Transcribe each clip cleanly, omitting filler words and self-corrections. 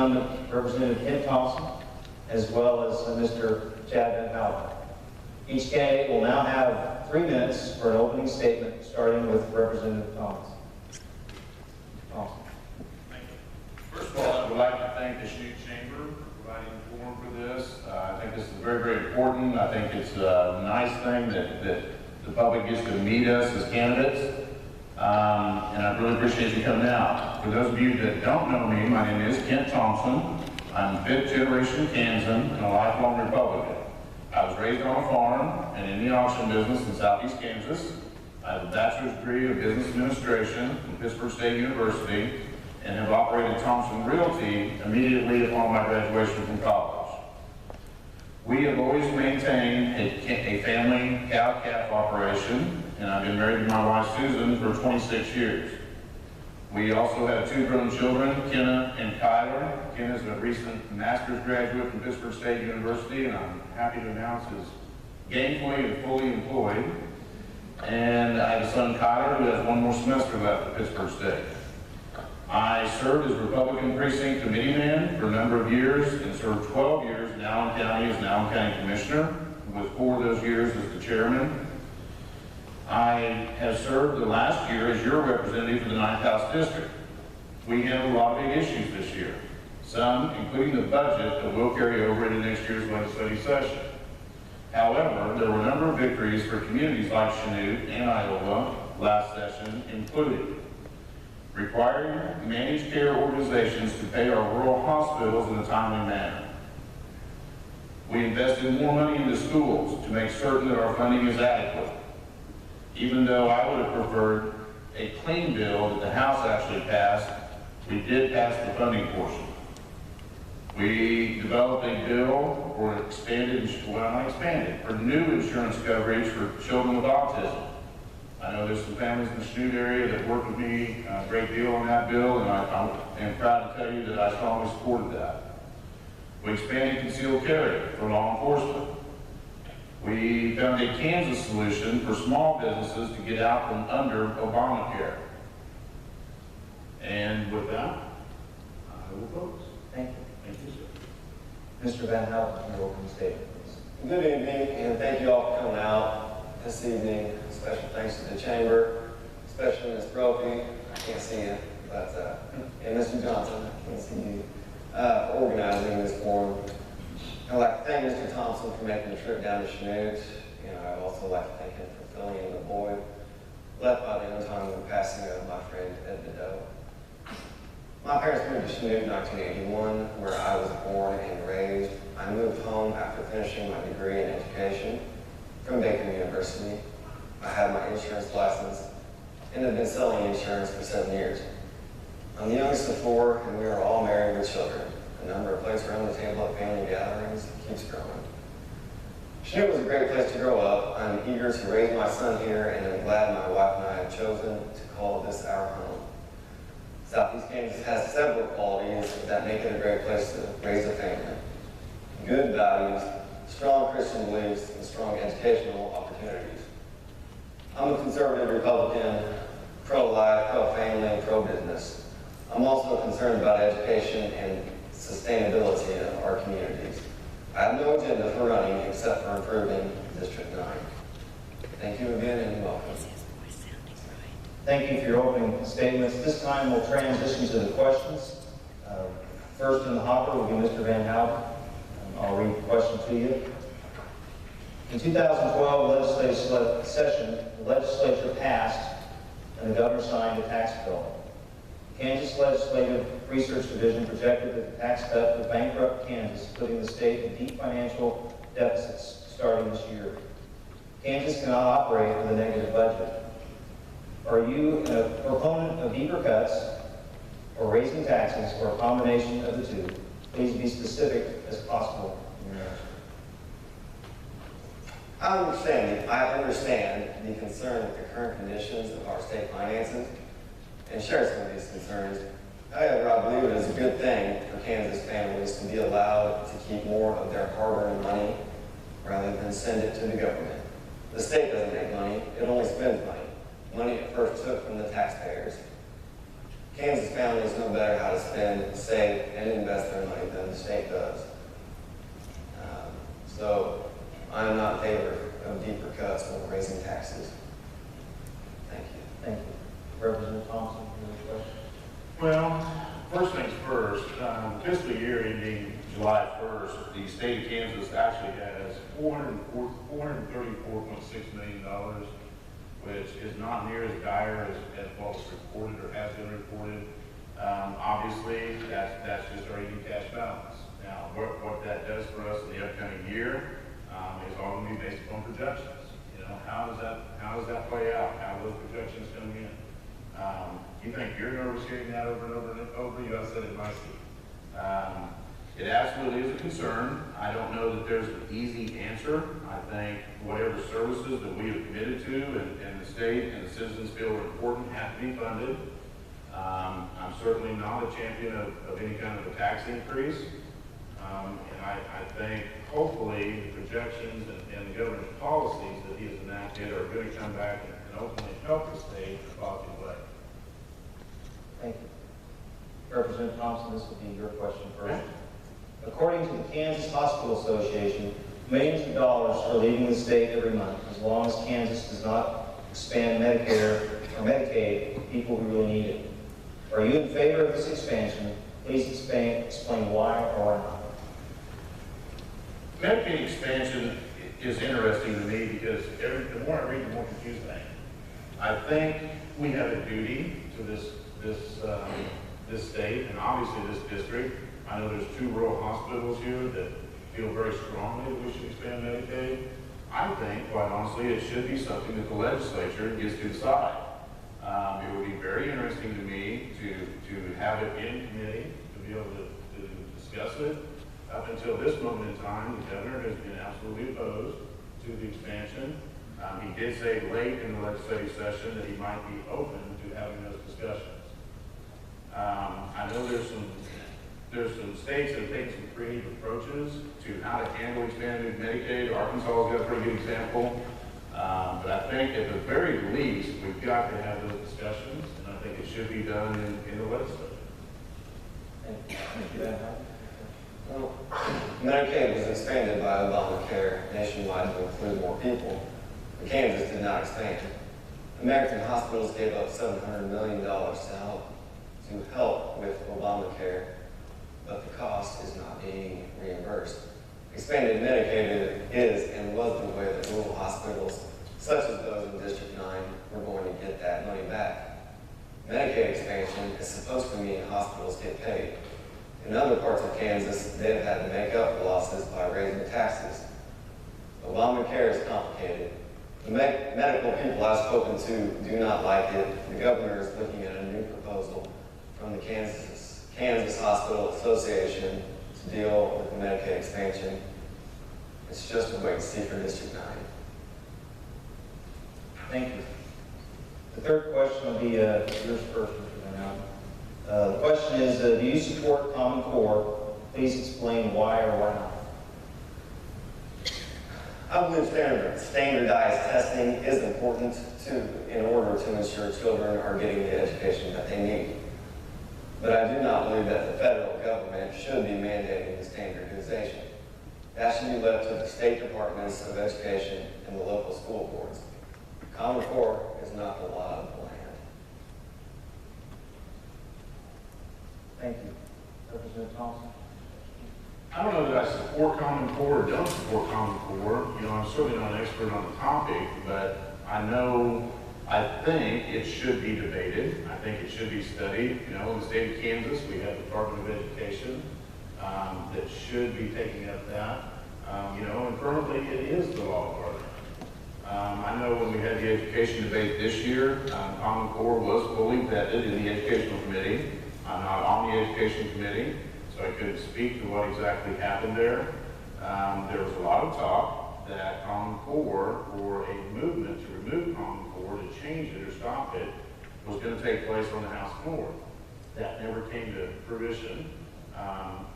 Incumbent Representative Thompson, as well as Mr. Chad Van Houden. Each candidate will now have 3 minutes for an opening statement, starting with Representative Thompson. Thank you. First of all, I would like to thank the Chanute Chamber for providing the forum for this. I think this is very, very important. I think it's a nice thing that the public gets to meet us as candidates. And I really appreciate you coming out. For those of you that don't know me, my name is Kent Thompson. I'm fifth generation Kansan and a lifelong Republican. I was raised on a farm and in the auction business in southeast Kansas. I have a bachelor's degree of business administration from Pittsburgh State University and have operated Thompson Realty immediately upon my graduation from college. We have always maintained a family cow-calf operation, and I've been married to my wife Susan for 26 years. We also have 2 grown children, Kenna and Kyler. Kenna is a recent master's graduate from Pittsburgh State University, and I'm happy to announce is gainfully and fully employed. And I have a son, Kyler, who has 1 more semester left at Pittsburgh State. I served as Republican Precinct Committeeman for a number of years and served 12 years in Allen County as an Allen County Commissioner, with 4 of those years as the chairman. I have served the last year as your representative for the 9th House District. We have a lot of big issues this year, some including the budget that will carry over into next year's legislative session. However, there were a number of victories for communities like Chanute and R-Iola last session, including requiring managed care organizations to pay our rural hospitals in a timely manner. We invested more money into schools to make certain that our funding is adequate. Even though I would have preferred a clean bill that the House actually passed, we did pass the funding portion. We developed a bill for for new insurance coverage for children with autism. I know there's some families in the Chanute area that worked with me a great deal on that bill, and I am proud to tell you that I strongly supported that. We expanded concealed carry for law enforcement. We found a Kansas solution for small businesses to get out from under Obamacare. And with that, I will vote. Thank you. Thank you, sir. Mr. Van Houden, your opening statement, please. Good evening, and thank you all for coming out this evening. Special thanks to the Chamber, especially Ms. Brophy, I can't see you, but, and Mr. Johnson, I can't see you, for organizing this forum. I'd like to thank Mr. Thompson for making the trip down to Chanute. I'd also like to thank him for filling in the void left by the untimely passing of my friend Ed Nadeau. My parents moved to Chanute in 1981, where I was born and raised. I moved home after finishing my degree in education from Bacon University. I had my insurance license and have been selling insurance for 7 years. I'm the youngest of 4, and we are all married with children. The number of places around the table at family gatherings keeps growing. Chanute was a great place to grow up. I'm eager to raise my son here, and I'm glad my wife and I have chosen to call this our home. Southeast Kansas has several qualities that make it a great place to raise a family. Good values, strong Christian beliefs, and strong educational opportunities. I'm a conservative Republican, pro-life, pro-family, pro-business. I'm also concerned about education and sustainability of our communities. I have no agenda for running except for improving District 9. Thank you again and welcome. Thank you for your opening statements. This time we'll transition to the questions. First in the hopper will be Mr. Van Houden. I'll read the question to you. In 2012 legislative session, the legislature passed and the governor signed a tax bill. Kansas Legislative Research Division projected that the tax cut would bankrupt Kansas, putting the state in deep financial deficits starting this year. Kansas cannot operate with a negative budget. Are you a proponent of deeper cuts or raising taxes or a combination of the two? Please be specific as possible in your answer. I understand the concern with the current conditions of our state finances and share some of these concerns. However, I believe it is a good thing for Kansas families to be allowed to keep more of their hard-earned money rather than send it to the government. The state doesn't make money, it only spends money. Money it first took from the taxpayers. Kansas families know better how to spend, save, and invest their money than the state does. So I'm not in favor of deeper cuts when raising taxes. Thank you. Thank you. Representative Thompson, any questions? Well, first things first, fiscal year ending July 1st, the state of Kansas actually has $434.6 million, which is not near as dire as what was reported or has been reported. Obviously, that's just our ending cash balance. Now, what that does for us in the upcoming year is all going to be based upon projections. You know, how does that play out? How are those projections coming in? You think you're nervous hearing that over and over and over? You have said it nicely. It absolutely is a concern. I don't know that there's an easy answer. I think whatever services that we have committed to and the state and the citizens feel are important have to be funded. I'm certainly not a champion of any kind of a tax increase. And I think hopefully the projections and the governor's policies that he has enacted are going to come back and ultimately help the state in a positive way. Thank you. Representative Thompson, this will be your question first. According to the Kansas Hospital Association, millions of dollars are leaving the state every month as long as Kansas does not expand Medicare or Medicaid for people who really need it. Are you in favor of this expansion? Please explain why or why not. Medicaid expansion is interesting to me because the more I read, the more confused I am. I think we have a duty to this state and obviously this district. I know there's 2 rural hospitals here that feel very strongly that we should expand Medicaid. I think, quite honestly, it should be something that the legislature gets to decide. It would be very interesting to me to have it in committee, to be able to discuss it. Up until this moment in time, the governor has been absolutely opposed to the expansion. He did say late in the legislative session that he might be open to having those discussions. I know there's some states that have taken some creative approaches to how to handle expanded Medicaid. Arkansas has got a pretty good example. But I think at the very least, we've got to have those discussions, and I think it should be done in the legislature. Thank you. Well, Medicaid was expanded by Obamacare nationwide to include more people, but Kansas did not expand. American hospitals gave up $700 million to help with Obamacare, but the cost is not being reimbursed. Expanded Medicaid is and was the way that rural hospitals, such as those in District 9, were going to get that money back. Medicaid expansion is supposed to mean hospitals get paid. In other parts of Kansas, they've had to make up the losses by raising taxes. Obamacare is complicated. The medical people I've spoken to do not like it. The governor is looking at a new proposal from the Kansas Hospital Association to deal with the Medicaid expansion. It's just a wait and see for District 9. Thank you. The third question will be yours first, Mr. Van Houden. The question is, do you support Common Core? Please explain why or why not. I believe standardized testing is important in order to ensure children are getting the education that they need. But I do not believe that the federal government should be mandating the standardization. That should be left to the state departments of education and the local school boards. Common Core is not the law of the land. Thank you. Representative Thompson. I don't know that I support Common Core or don't support Common Core. You know, I'm certainly not an expert on the topic, but I think it should be debated. I think it should be studied. You know, in the state of Kansas, we have the Department of Education that should be taking up that. You know, and currently it is the law of our land. I know when we had the education debate this year, Common Core was fully vetted in the Educational Committee. I'm not on the Education Committee, so I couldn't speak to what exactly happened there. There was a lot of talk that Common Core, or a movement to remove Common Core, to change it or stop it, was going to take place on the House floor. That never came to fruition.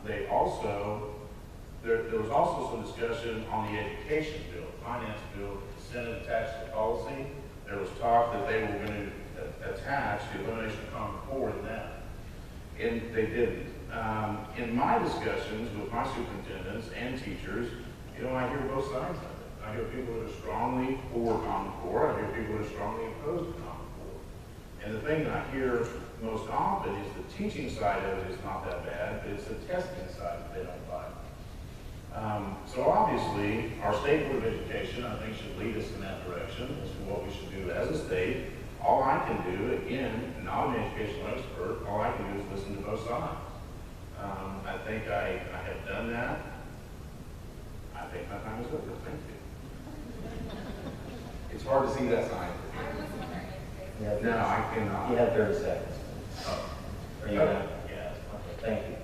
There was also some discussion on the education bill, finance bill, Senate attached to policy. There was talk that they were going to attach the elimination of Common Core to that. And they didn't. In my discussions with my superintendents and teachers, you know, I hear both sides of it. I hear people that are strongly for Common Core. I hear people that are strongly opposed to Common Core. And the thing that I hear most often is the teaching side of it is not that bad, but it's the testing side that they don't like. So obviously, our State Board of Education, I think, should lead us in that direction as to what we should do as a state. All I can do, again, not an educational expert, all I can do is listen to both sides. I think I have done that. I think my time is over. Thank you. It's hard to see that sign. You No, I cannot. have 30 seconds. Oh. Are you done? Yeah. Okay, thank you.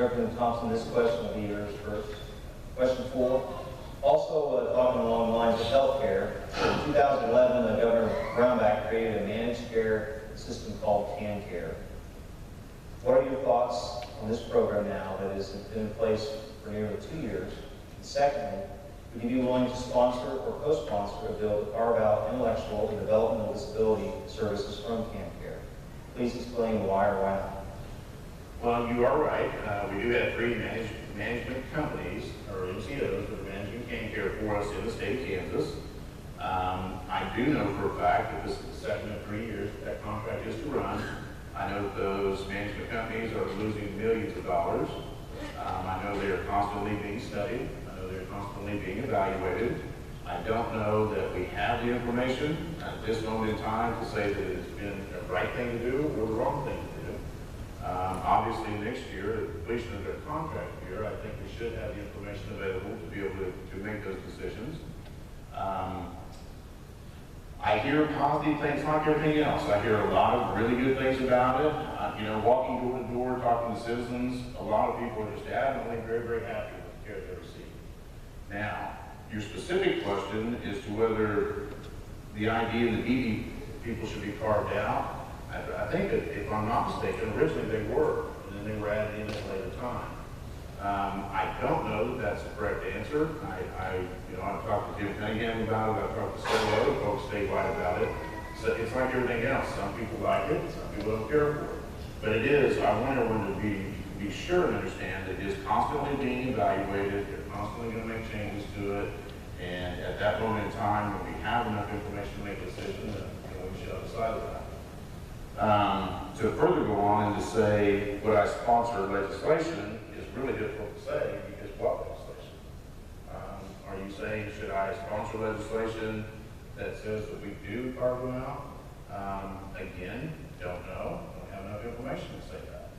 Representative Thompson, this question will be yours first. Question 4. Also, talking along the lines of healthcare, in 2011, Governor Brownback created a managed care system called CanCare. What are your thoughts on this program now that has been in place for nearly 2 years? And secondly, would you be willing to sponsor or co-sponsor a bill to carve out intellectual and developmental disability services from CanCare? Please explain why or why not. Well, you are right. We do have 3 management companies, or MCOs, that are managing CanCare for us in the state of Kansas. I do know for a fact that this is the second of 3 years that contract is to run. I know that those management companies are losing millions of dollars. I know they are constantly being studied. I know they're constantly being evaluated. I don't know that we have the information at this moment in time to say that it's been the right thing to do or the wrong thing to do. Obviously, next year, at the completion of their contract year, I think we should have the information available to be able to make those decisions. I hear positive things like everything else. I hear a lot of really good things about it. You know, walking door to door, talking to citizens, a lot of people are just adamantly very, very happy with the care they receive. Now, your specific question is to whether the idea that ED people should be carved out. I think that, if I'm not mistaken, originally they were, and then they were added in at a later time. I don't know that that's the correct answer. I've talked to Jim Cunningham about it. I've talked to several other folks statewide about it. So it's like everything else. Some people like it, some people don't care for it. But it is, I want everyone to be sure and understand that it is constantly being evaluated. They're constantly going to make changes to it. And at that moment in time, when we have enough information to make a decision, then we should decide that. To further go on and to say, would I sponsor legislation is really difficult to say, because what legislation? Are you saying, should I sponsor legislation that says that we do carve them out? Again, don't know. Don't have enough information to say that.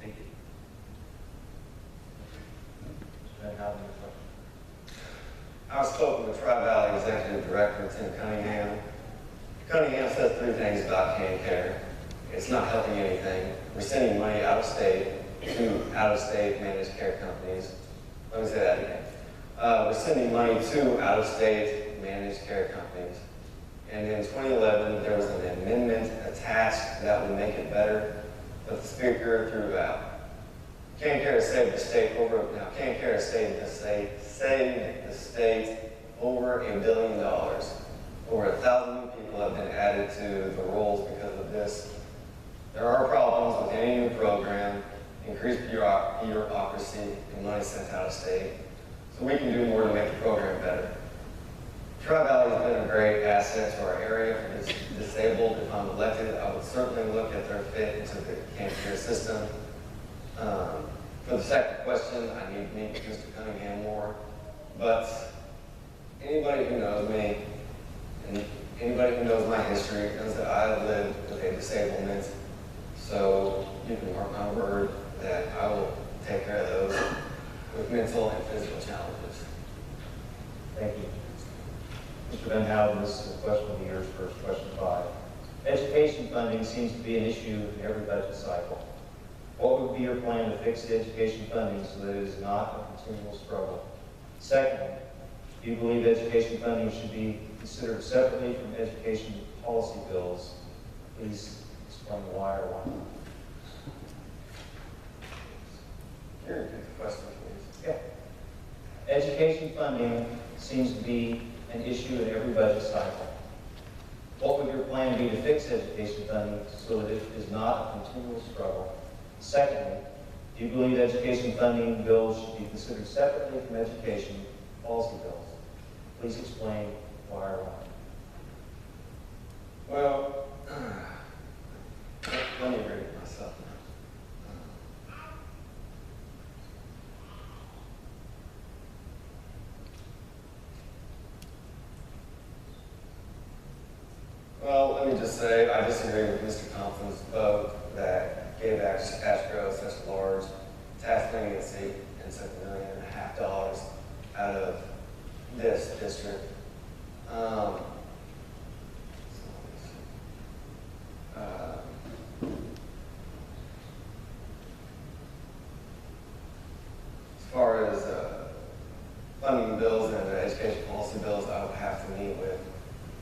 Thank you. Van Houden, your question. I spoke with the Tri-Valley Executive Director, Tim Cunningham. Cunningham said 3 things about CanCare. It's not helping anything. We're sending money out of state to out-of-state managed care companies. Let me say that again. We're sending money to out-of-state managed care companies. And in 2011, there was an amendment attached that would make it better, but the speaker threw it out. CanCare has saved the state CanCare has saved the state over $1 billion. Over 1,000 new people have been added to the rolls because of this. There are problems with any new program, increased bureaucracy, and money sent out of state. So we can do more to make the program better. Tri-Valley has been a great asset to our area for the disabled. If I'm elected, I would certainly look at their fit into the CanCare system. For the second question, I need to meet Mr. Cunningham more. But anybody who knows me, and anybody who knows my history knows that I lived with a disablement. So you can mark my word that I will take care of those with mental and physical challenges. Thank you. Mr. Van Houden, this question will be yours first. Question 5. Education funding seems to be an issue in every budget cycle. What would be your plan to fix the education funding so that it is not a continual struggle? Secondly, do you believe education funding should be considered separately from education policy bills? Please explain why or why not. Can you repeat the question, please? Yeah. Education funding seems to be an issue in every budget cycle. What would your plan be to fix education funding so that it is not a continual struggle? Secondly, do you believe education funding bills should be considered separately from education policy bills? Please explain why or why. Well, let me read it myself now. Well, let me just say, I disagree with Mr. Thompson's vote that gave Ashgrove such a large tax leniency and took $1.5 million out of this district. As far as funding bills and the education policy bills, I would have to meet with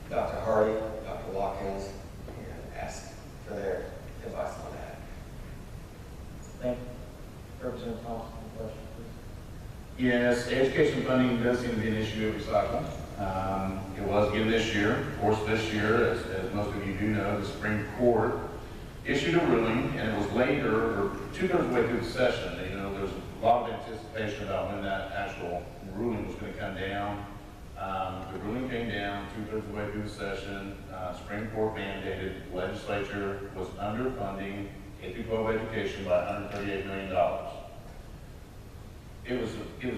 Dr. Hardy, Dr. Watkins, and ask for their advice on that. Thank you. Representative Thompson, question, please. Yes, education funding does seem to be an issue every cycle. It was again this year. Of course, this year, as most of you do know, the Supreme Court issued a ruling, and it was later, or 2/3 of the way through the session. You know, there's a lot of anticipation about when that actual ruling was going to come down. The ruling came down 2/3 of the way through the session. Supreme Court mandated legislature was underfunding K-12 education by $138 million. It was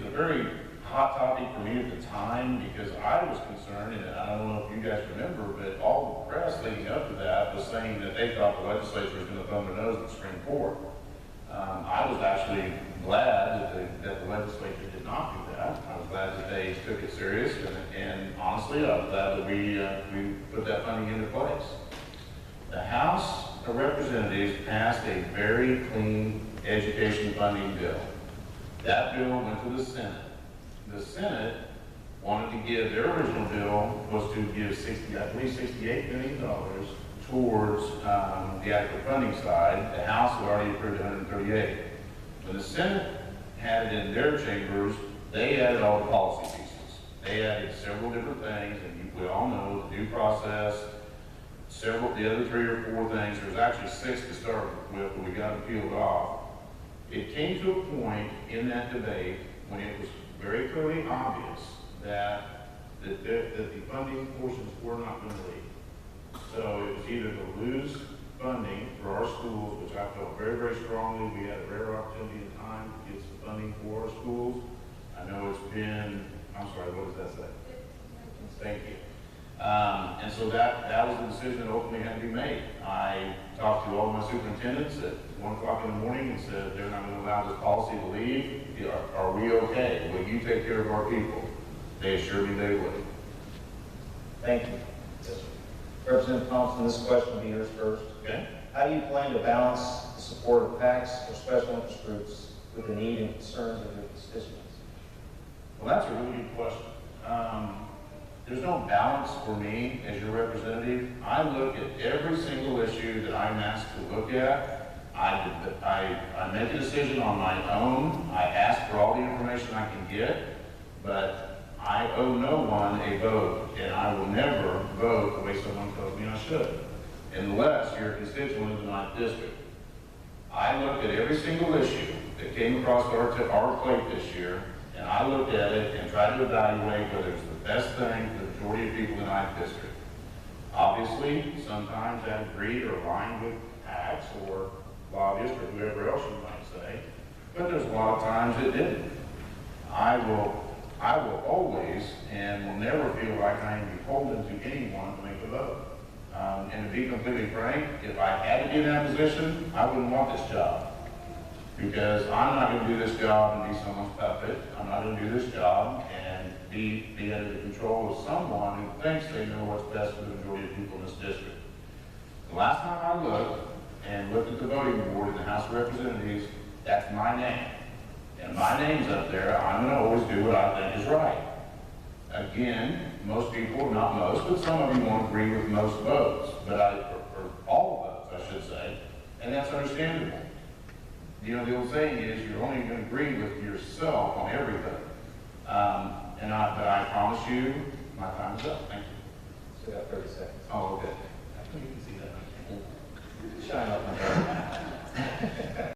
a very hot topic for me at the time because I was concerned, and I don't know if you guys remember, but all the press leading up to that was saying that they thought the legislature was going to thumb their nose at the Supreme Court. I was actually glad that the legislature did not do that. I was glad that they took it serious, and honestly, I was glad that we put that funding into place. The House of Representatives passed a very clean education funding bill. That bill went to the Senate. The Senate wanted to give, their original bill was to give $68 million towards the actual funding side. The House had already approved 138. When the Senate had it in their chambers, they added all the policy pieces. They added several different things, and we all know the due process, the other 3 or 4 things. There was actually 6 to start with, but we got them peeled off. It came to a point in that debate when it was very clearly obvious that the funding portions were not going to leave. So it was either to lose funding for our schools, which I felt very, very strongly. We had a rare opportunity in time to get some funding for our schools. I know it's been, I'm sorry, what does that say? Thank you. And so that was the decision that ultimately had to be made. I talked to all my superintendents at 1 o'clock in the morning and said, they're not going to allow this policy to leave. Are we okay? Will you take care of our people? They assured me they would. Thank you. Yes, Representative Thompson, this question will be yours first. Okay. How do you plan to balance the support of PACs or special interest groups with the need and concerns of your constituents? Well, that's a really good question. There's no balance for me as your representative. I look at every single issue that I'm asked to look at. I make a decision on my own. I ask for all the information I can get, but I owe no one a vote, and I will never vote the way someone tells me I should, unless you're a constituent of the 9th district. I looked at every single issue that came across our plate this year, and I looked at it and tried to evaluate whether it's the best thing for the majority of people in the 9th district. Obviously, sometimes that agreed or aligned with PACs or lobbyists or whoever else you might say, but there's a lot of times it didn't. I will always and will never feel like I am beholden to anyone to make a vote. And to be completely frank, if I had to be in that position, I wouldn't want this job. Because I'm not going to do this job and be someone's puppet. I'm not going to do this job and be under the control of someone who thinks they know what's best for the majority of people in this district. The last time I looked at the voting board in the House of Representatives, that's my name. And my name's up there. I'm going to always do what I think is right. Again, most people, not most, but some of you won't agree with most votes, or all votes, I should say, and that's understandable. You know, the old saying is you're only going to agree with yourself on everything. But I promise you, my time is up. Thank you. Still got 30 seconds. Oh, okay. Shine up my